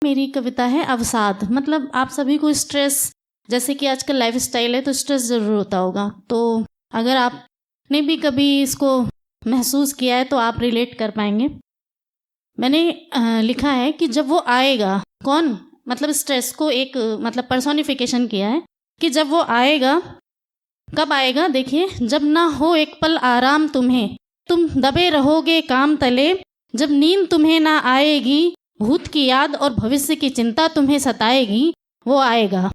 मेरी कविता है अवसाद। मतलब आप सभी को स्ट्रेस, जैसे कि आजकल लाइफ स्टाइल है तो स्ट्रेस ज़रूर होता होगा। तो अगर आपने भी कभी इसको महसूस किया है तो आप रिलेट कर पाएंगे। मैंने लिखा है कि जब वो आएगा, कौन, मतलब स्ट्रेस को एक मतलब पर्सोनिफिकेशन किया है कि जब वो आएगा, कब आएगा देखिए, जब ना हो एक पल आराम तुम्हें, तुम दबे रहोगे काम तले, जब नींद तुम्हें ना आएगी, भूत की याद और भविष्य की चिंता तुम्हें सताएगी, वो आएगा।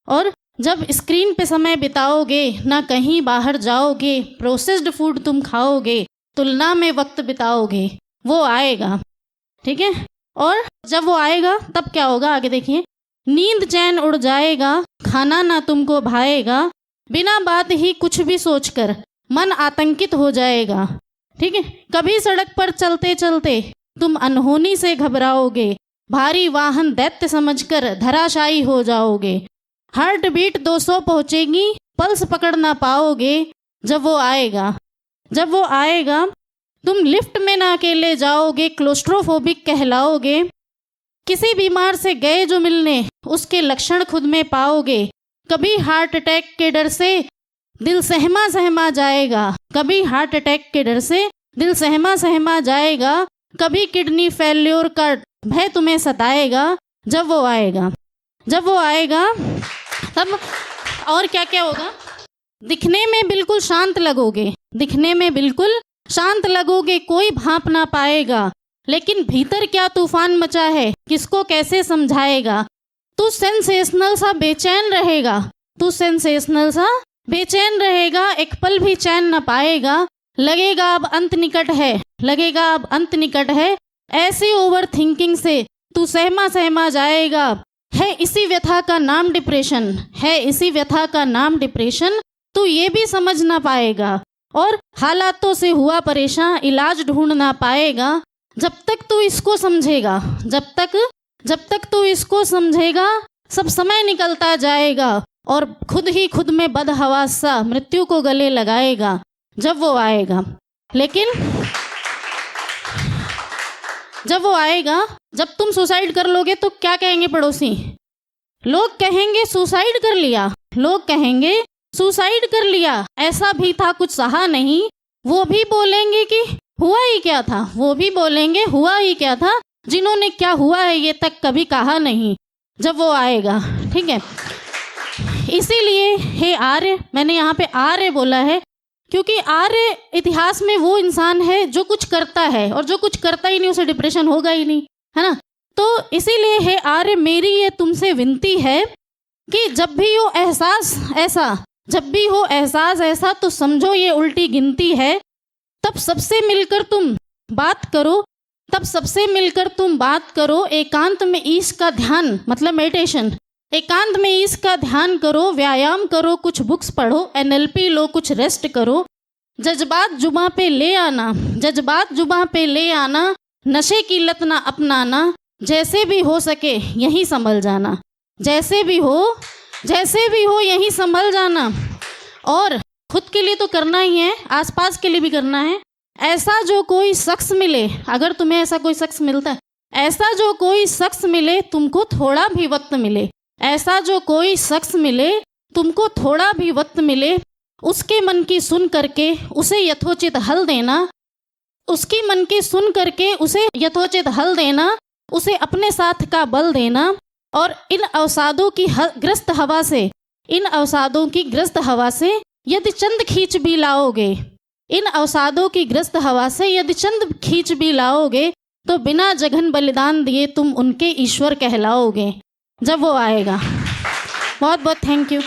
और जब स्क्रीन पे समय बिताओगे, ना कहीं बाहर जाओगे, प्रोसेस्ड फूड तुम खाओगे, तुलना में वक्त बिताओगे, वो आएगा। ठीक है। और जब वो आएगा तब क्या होगा आगे देखिए, नींद चैन उड़ जाएगा, खाना ना तुमको भाएगा, बिना बात ही कुछ भी सोचकर मन आतंकित हो जाएगा। ठीक है। कभी सड़क पर चलते चलते तुम अनहोनी से घबराओगे, भारी वाहन दैत्य समझकर धराशायी हो जाओगे, हार्ट बीट 200 पहुंचेगी, पल्स पकड़ ना पाओगे, जब वो आएगा। जब वो आएगा तुम लिफ्ट में ना अकेले जाओगे, क्लोस्ट्रोफोबिक कहलाओगे, किसी बीमार से गए जो मिलने, उसके लक्षण खुद में पाओगे, कभी हार्ट अटैक के डर से दिल सहमा सहमा जाएगा, कभी हार्ट अटैक के डर से दिल सहमा सहमा जाएगा, कभी किडनी फेल्योर का भय तुम्हें सताएगा, जब वो आएगा। जब वो आएगा तब और क्या क्या होगा, दिखने में बिल्कुल शांत लगोगे, दिखने में बिल्कुल शांत लगोगे, कोई भांप ना पाएगा, लेकिन भीतर क्या तूफान मचा है, किसको कैसे समझाएगा, तू सेंसेशनल सा बेचैन रहेगा, तू सेंसेशनल सा बेचैन रहेगा, एक पल भी चैन न पाएगा, लगेगा अब अंत निकट है, लगेगा अब अंत निकट है, ऐसी ओवर थिंकिंग से तू सहमा सहमा जाएगा, है इसी व्यथा का नाम डिप्रेशन, है इसी व्यथा का नाम डिप्रेशन, तू ये भी समझ ना पाएगा, और हालातों से हुआ परेशान, इलाज ढूंढ ना पाएगा, जब तक तू इसको समझेगा, जब तक तू इसको समझेगा, सब समय निकलता जाएगा, और खुद ही खुद में बदहवास सा मृत्यु को गले लगाएगा, जब वो आएगा। लेकिन जब वो आएगा, जब तुम सुसाइड कर लोगे तो क्या कहेंगे पड़ोसी, लोग कहेंगे सुसाइड कर लिया, लोग कहेंगे सुसाइड कर लिया, ऐसा भी था कुछ सहा नहीं, वो भी बोलेंगे कि हुआ ही क्या था, वो भी बोलेंगे हुआ ही क्या था, जिन्होंने क्या हुआ है ये तक कभी कहा नहीं, जब वो आएगा। ठीक है। इसीलिए हे आर्य, मैंने यहाँ पे आर्य बोला है क्योंकि आर्य इतिहास में वो इंसान है जो कुछ करता है, और जो कुछ करता ही नहीं उसे डिप्रेशन होगा ही नहीं, है ना। तो इसीलिए हे आर्य, मेरी ये तुमसे विनती है कि जब भी हो एहसास ऐसा, जब भी हो एहसास ऐसा, तो समझो ये उल्टी गिनती है, तब सबसे मिलकर तुम बात करो, तब सबसे मिलकर तुम बात करो, एकांत में ईश का ध्यान, मतलब मेडिटेशन, एकांत में इसका ध्यान करो, व्यायाम करो, कुछ बुक्स पढ़ो, NLP लो, कुछ रेस्ट करो, जज्बात जुबां पे ले आना, जज्बात जुबां पे ले आना, नशे की लत ना अपनाना, जैसे भी हो सके यहीं संभल जाना, जैसे भी हो यहीं संभल जाना। और खुद के लिए तो करना ही है, आसपास के लिए भी करना है। ऐसा जो कोई शख्स मिले, अगर तुम्हें ऐसा कोई शख्स मिलता है, ऐसा जो कोई शख्स मिले तुमको थोड़ा भी वक्त मिले, ऐसा जो कोई शख्स मिले तुमको थोड़ा भी वक्त मिले, उसके मन की सुन करके उसे यथोचित हल देना, उसकी मन की सुन करके उसे यथोचित हल देना, उसे अपने साथ का बल देना, और इन अवसादों की ग्रस्त हवा से, इन अवसादों की ग्रस्त हवा से यदि चंद खींच भी लाओगे, इन अवसादों की ग्रस्त हवा से यदि चंद खींच भी लाओगे, तो बिना जघन बलिदान दिए तुम उनके ईश्वर कहलाओगे, जब वो आएगा। बहुत बहुत थैंक यू।